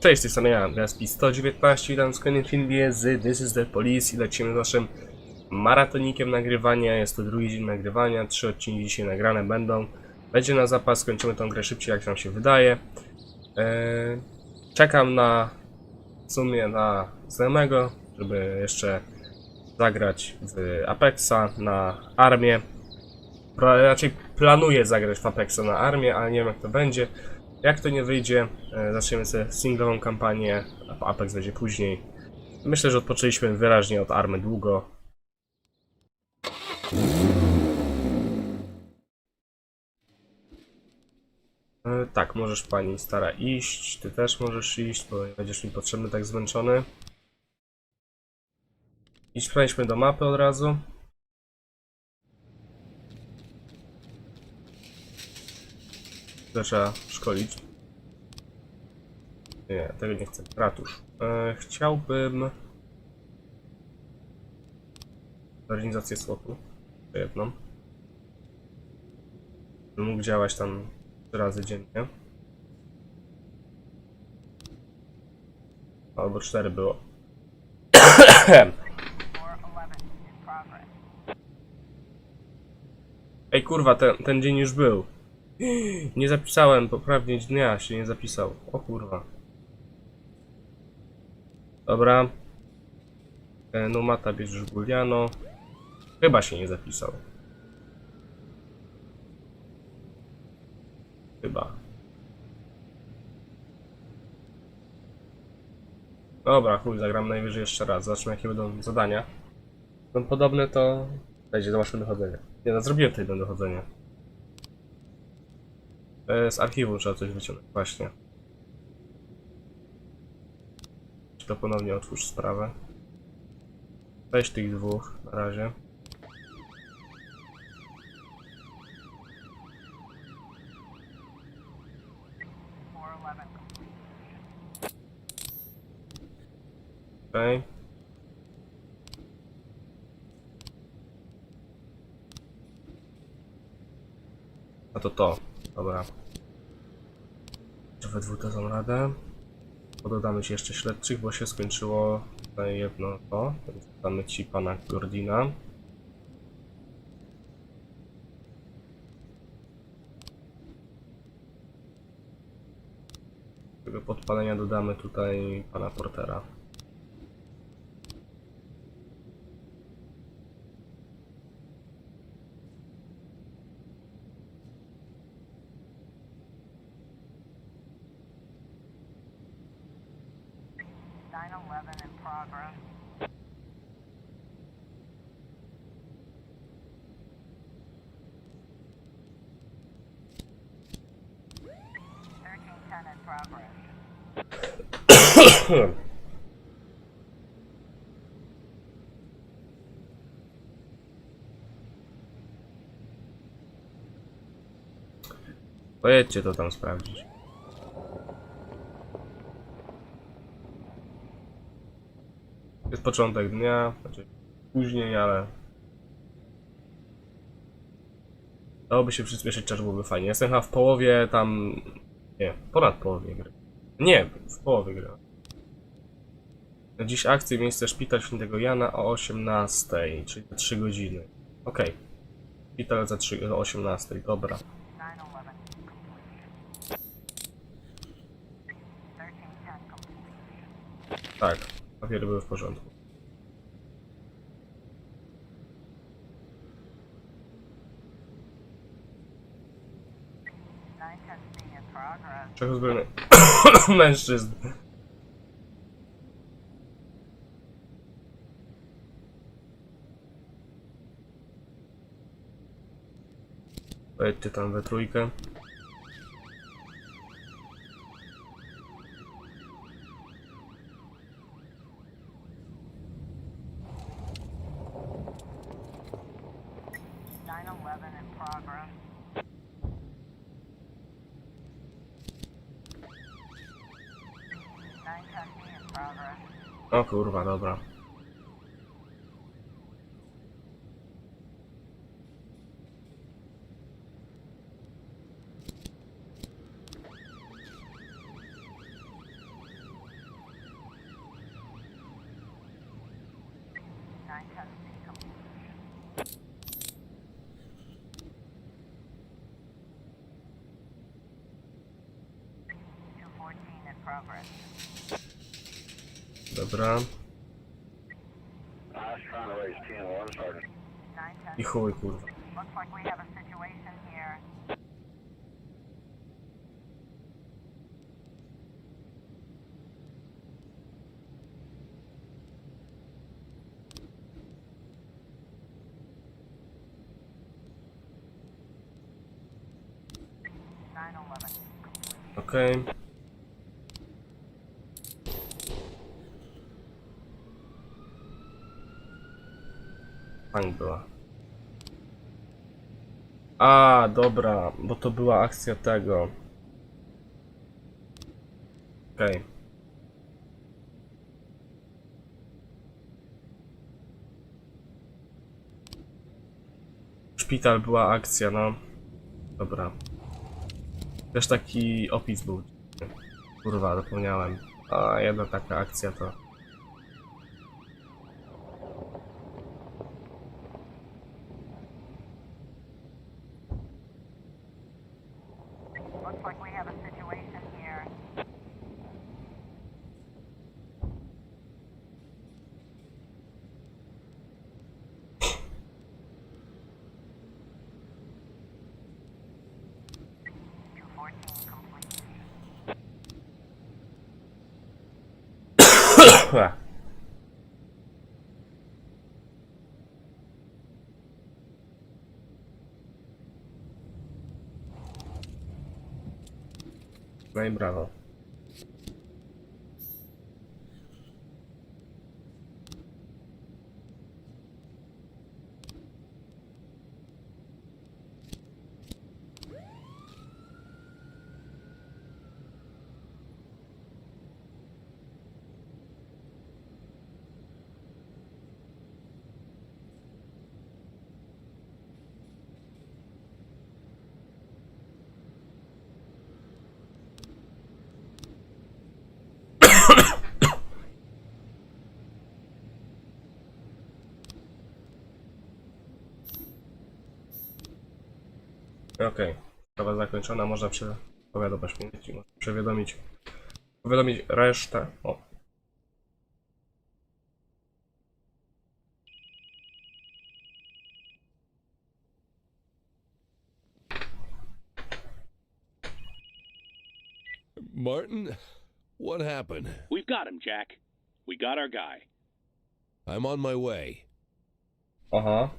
Cześć, z tej strony ja, Gaspi 119, witam w kolejnym filmie z Thisisthepolice i lecimy z naszym maratonikiem nagrywania. Jest to drugi dzień nagrywania, 3 odcinki dzisiaj nagrane będą. Będzie na zapas, skończymy tą grę szybciej, jak nam się wydaje. Czekam w sumie na znajomego, żeby jeszcze zagrać w Apexa na armię. Raczej planuję zagrać w Apexa na armię, ale nie wiem, jak to będzie. Jak to nie wyjdzie, zaczniemy sobie singlową kampanię, a Apex będzie później. Myślę, że odpoczęliśmy wyraźnie od army długo. Tak, możesz pani stara iść, ty też możesz iść, bo będziesz mi potrzebny tak zmęczony. Idź, przejdźmy do mapy od razu. Trzeba szkolić. Nie, tego nie chcę. Ratusz. Chciałbym organizację słopu. Jedną. Bym mógł działać tam 3 razy dziennie. Albo 4 było. Ej kurwa, ten dzień już był. Nie zapisałem poprawnie dnia, się nie zapisał. O kurwa. Dobra. No mata bierzesz Guliano. Chyba się nie zapisał. Chyba. Dobra, chuj, zagram najwyżej jeszcze raz. Zobaczmy, jakie będą zadania. Będą podobne, to będzie zobaczmy dochodzenie. Nie no, zrobiłem tutaj dochodzenie. Z archiwum trzeba coś wyciągnąć, właśnie. To ponownie otwórz sprawę. Weź tych dwóch na razie. Okej. A to. Dobra. Czy we dwóch dadzą radę? Dodamy ci jeszcze śledczych, bo się skończyło tutaj jedno to. Więc dodamy ci pana Gordina. Do tego podpalenia dodamy tutaj pana Portera. Pojedźcie to tam sprawdzić. Jest początek dnia, znaczy później, ale dałoby się przyspieszyć, czas byłoby fajnie. Jestem chyba w połowie tam... Nie, ponad połowie gry. Nie, w połowie gry. Dziś akcje, miejsce szpital świętego Jana o 18, czyli za 3 godziny. Okej. Szpital o 18, dobra. Tak, papiery były w porządku. Trzech uzbrojonych mężczyzn. Pojedźcie tam we trójkę. O kurwa, dobra. Dobra. I chuj, kurwa. Okej. Pani była. A, dobra, bo to była akcja tego. Okej. Szpital była akcja, no. Dobra. Też taki opis był. Kurwa, zapomniałem. A jedna taka akcja to... No i brawo. Okej, sprawa zakończona, można powiadomić resztę. O. Martin, what happened? We've got him, Jack. We got our guy. I'm on my way. Aha.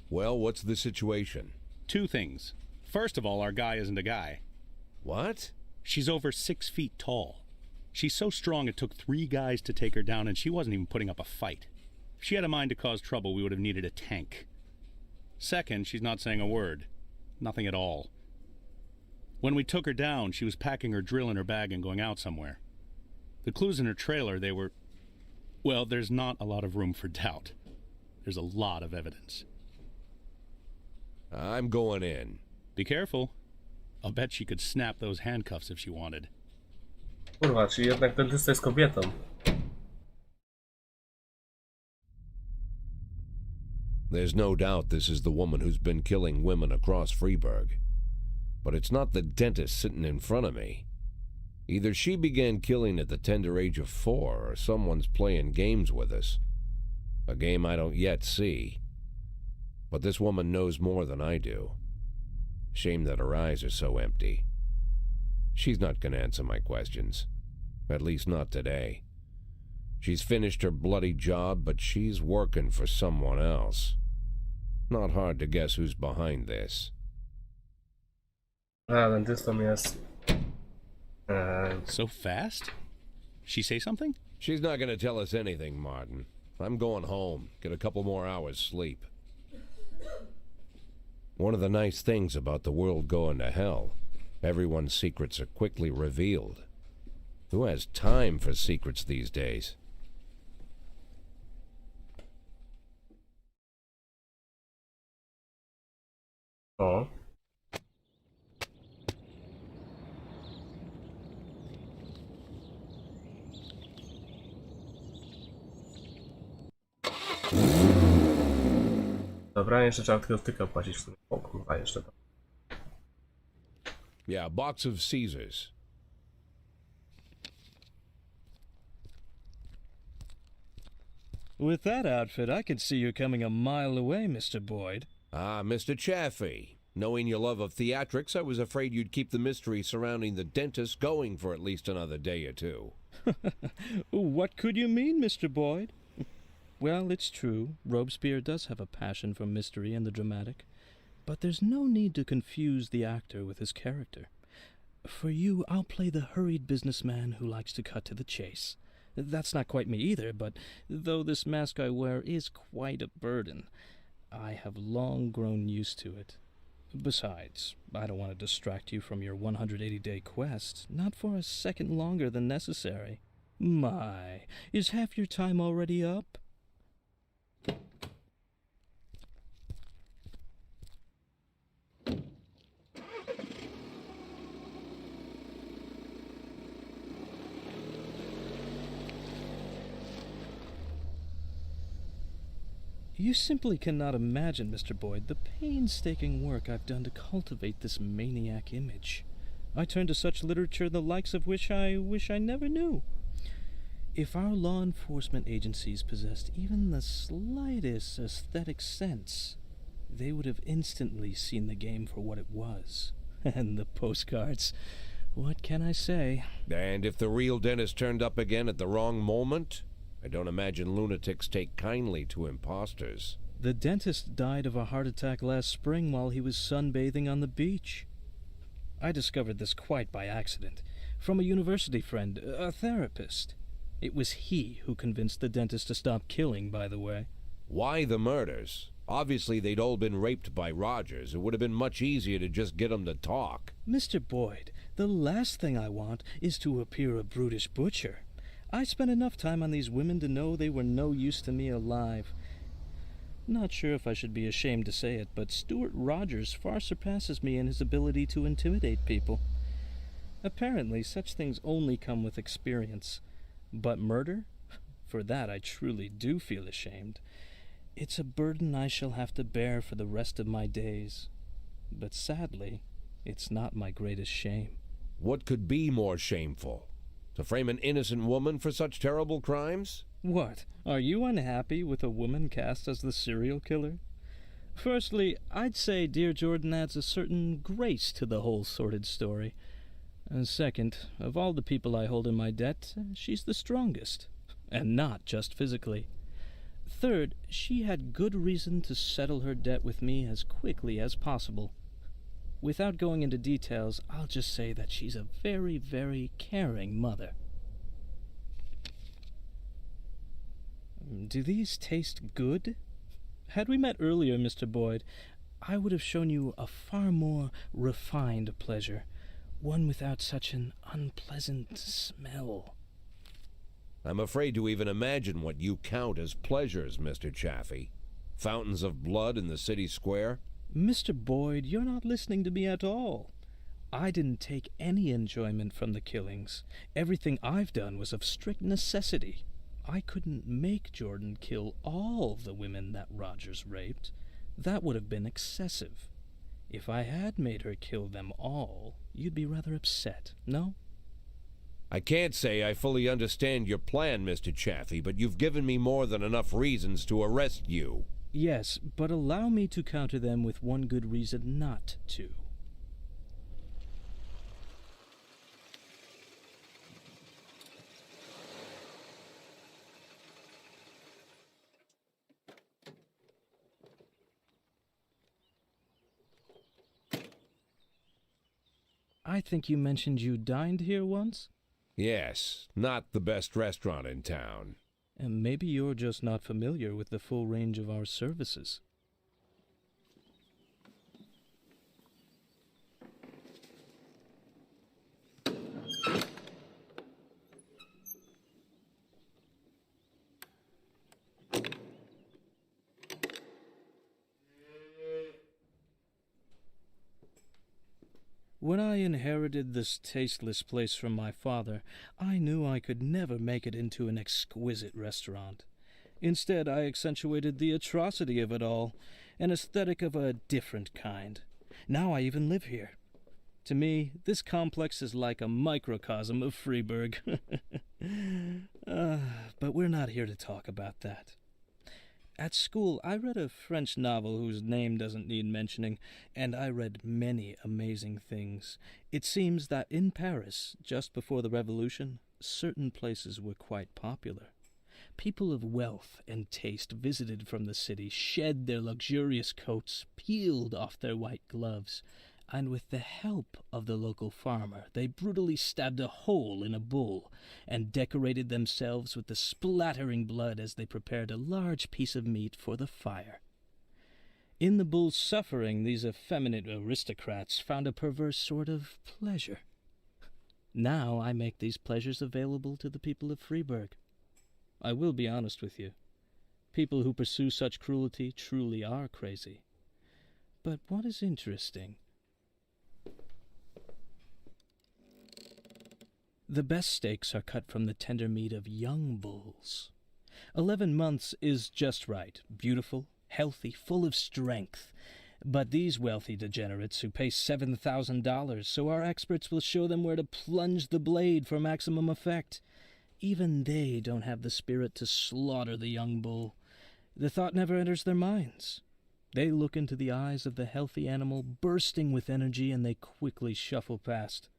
Well, what's the situation? Two things. First of all, our guy isn't a guy. What? She's over 6 feet tall. She's so strong it took 3 guys to take her down, and she wasn't even putting up a fight. If she had a mind to cause trouble, we would have needed a tank. Second, she's not saying a word. Nothing at all. When we took her down, she was packing her drill in her bag and going out somewhere. The clues in her trailer, they were... Well, there's not a lot of room for doubt. There's a lot of evidence. I'm going in. Be careful. I'll bet she could snap those handcuffs if she wanted. Kurwa, czyli jednak dentysta jest kobietą. There's no doubt this is the woman who's been killing women across Freeburg. But it's not the dentist sitting in front of me. Either she began killing at the tender age of 4, or someone's playing games with us. A game I don't yet see. But this woman knows more than I do. Shame that her eyes are so empty. She's not gonna answer my questions. At least not today. She's finished her bloody job, but she's working for someone else. Not hard to guess who's behind this. A, dentystą jest... So fast? She say something? She's not gonna tell us anything, Martin. I'm going home. Get a couple more hours sleep. One of the nice things about the world going to hell, everyone's secrets are quickly revealed. Who has time for secrets these days? O. Dobra, jeszcze trzeba tylko styka płacić w sumie. O kurwa, jeszcze to. Yeah, a box of Caesars. With that outfit, I could see you coming a mile away, Mr. Boyd. Ah, Mr. Chaffee. Knowing your love of theatrics, I was afraid you'd keep the mystery surrounding the dentist going for at least another day or two. What could you mean, Mr. Boyd? Well, it's true. Robespierre does have a passion for mystery and the dramatic. But there's no need to confuse the actor with his character. For you, I'll play the hurried businessman who likes to cut to the chase. That's not quite me either, but though this mask I wear is quite a burden, I have long grown used to it. Besides, I don't want to distract you from your 180-day quest, not for a second longer than necessary. My, is half your time already up? You simply cannot imagine, Mr. Boyd, the painstaking work I've done to cultivate this maniac image. I turn to such literature the likes of which I wish I never knew. If our law enforcement agencies possessed even the slightest aesthetic sense, they would have instantly seen the game for what it was. And the postcards, what can I say? And if the real dentist turned up again at the wrong moment? I don't imagine lunatics take kindly to imposters. The dentist died of a heart attack last spring while he was sunbathing on the beach. I discovered this quite by accident, from a university friend, a therapist. It was he who convinced the dentist to stop killing, by the way. Why the murders? Obviously they'd all been raped by Rogers. It would have been much easier to just get them to talk. Mr. Boyd, the last thing I want is to appear a brutish butcher. I spent enough time on these women to know they were no use to me alive. Not sure if I should be ashamed to say it, but Stuart Rogers far surpasses me in his ability to intimidate people. Apparently, such things only come with experience. But murder? For that I truly do feel ashamed. It's a burden I shall have to bear for the rest of my days. But sadly, it's not my greatest shame. What could be more shameful? To frame an innocent woman for such terrible crimes? What? Are you unhappy with a woman cast as the serial killer? Firstly, I'd say Dear Jordan adds a certain grace to the whole sordid story. And second, of all the people I hold in my debt, she's the strongest. And not just physically. Third, she had good reason to settle her debt with me as quickly as possible. Without going into details, I'll just say that she's a very, very caring mother. Do these taste good? Had we met earlier, Mr. Boyd, I would have shown you a far more refined pleasure, one without such an unpleasant smell. I'm afraid to even imagine what you count as pleasures, Mr. Chaffee. Fountains of blood in the city square? Mr. Boyd, you're not listening to me at all. I didn't take any enjoyment from the killings. Everything I've done was of strict necessity. I couldn't make Jordan kill all the women that Rogers raped. That would have been excessive. If I had made her kill them all, you'd be rather upset, no? I can't say I fully understand your plan, Mr. Chaffee, but you've given me more than enough reasons to arrest you. Yes, but allow me to counter them with one good reason not to. I think you mentioned you dined here once? Yes, not the best restaurant in town. And maybe you're just not familiar with the full range of our services. When I inherited this tasteless place from my father, I knew I could never make it into an exquisite restaurant. Instead, I accentuated the atrocity of it all, an aesthetic of a different kind. Now I even live here. To me, this complex is like a microcosm of Freiburg. But we're not here to talk about that. At school, I read a French novel whose name doesn't need mentioning, and I read many amazing things. It seems that in Paris, just before the Revolution, certain places were quite popular. People of wealth and taste visited from the city, shed their luxurious coats, peeled off their white gloves, and with the help of the local farmer, they brutally stabbed a hole in a bull and decorated themselves with the splattering blood as they prepared a large piece of meat for the fire. In the bull's suffering, these effeminate aristocrats found a perverse sort of pleasure. Now I make these pleasures available to the people of Freiburg. I will be honest with you. People who pursue such cruelty truly are crazy. But what is interesting? The best steaks are cut from the tender meat of young bulls. 11 months is just right, beautiful, healthy, full of strength. But these wealthy degenerates who pay $7,000, so our experts will show them where to plunge the blade for maximum effect. Even they don't have the spirit to slaughter the young bull. The thought never enters their minds. They look into the eyes of the healthy animal, bursting with energy, and they quickly shuffle past.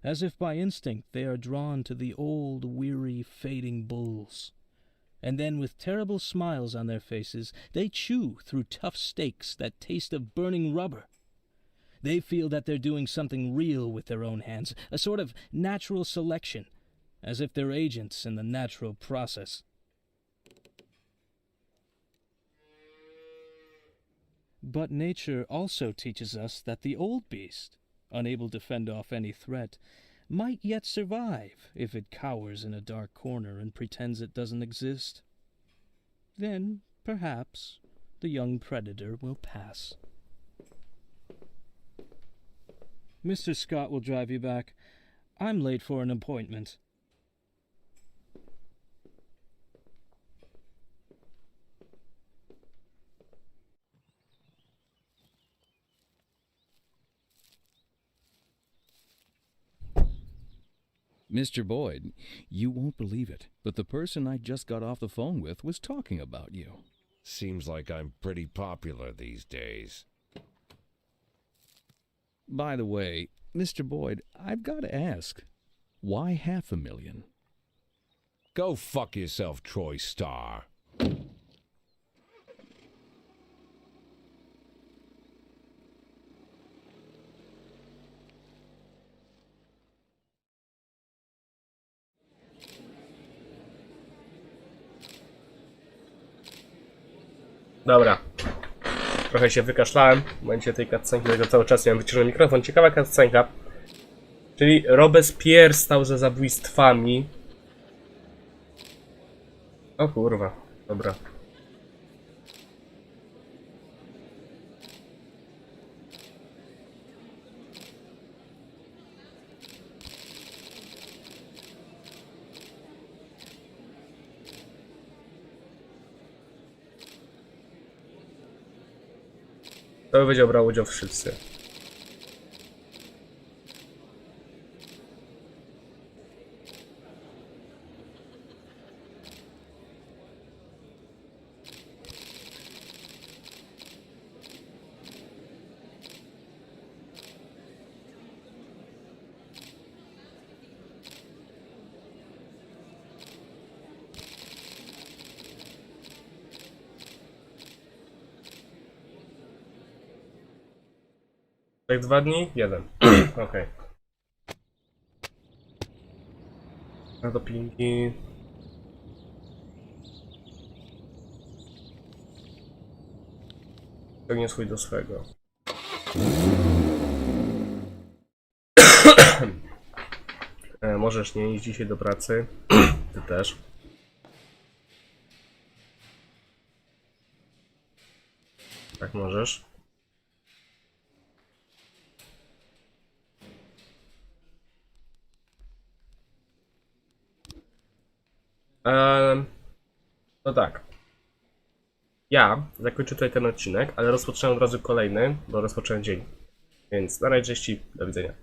As if by instinct, they are drawn to the old, weary, fading bulls. And then, with terrible smiles on their faces, they chew through tough steaks that taste of burning rubber. They feel that they're doing something real with their own hands, a sort of natural selection, as if they're agents in the natural process. But nature also teaches us that the old beast, unable to fend off any threat, might yet survive if it cowers in a dark corner and pretends it doesn't exist. Then, perhaps, the young predator will pass. Mr. Scott will drive you back. I'm late for an appointment. Mr. Boyd, you won't believe it, but the person I just got off the phone with was talking about you. Seems like I'm pretty popular these days. By the way, Mr. Boyd, I've got to ask, why $500,000? Go fuck yourself, Troy Starr. Dobra. Trochę się wykaszlałem w momencie tej cutscenki, dlatego cały czas miałem wyciszony mikrofon. Ciekawa cutscenka. Czyli Robespierre stał za zabójstwami. O kurwa. Dobra. To będzie brał udział wszyscy. Tak 2 dni? 1. Okej. Na dopingi. Ciągnie swój do swego. Możesz nie iść dzisiaj do pracy. Ty też. Tak możesz. No tak. Ja zakończę tutaj ten odcinek, ale rozpoczynam od razu kolejny, bo rozpocząłem dzień. Więc na razie, cześć, do widzenia.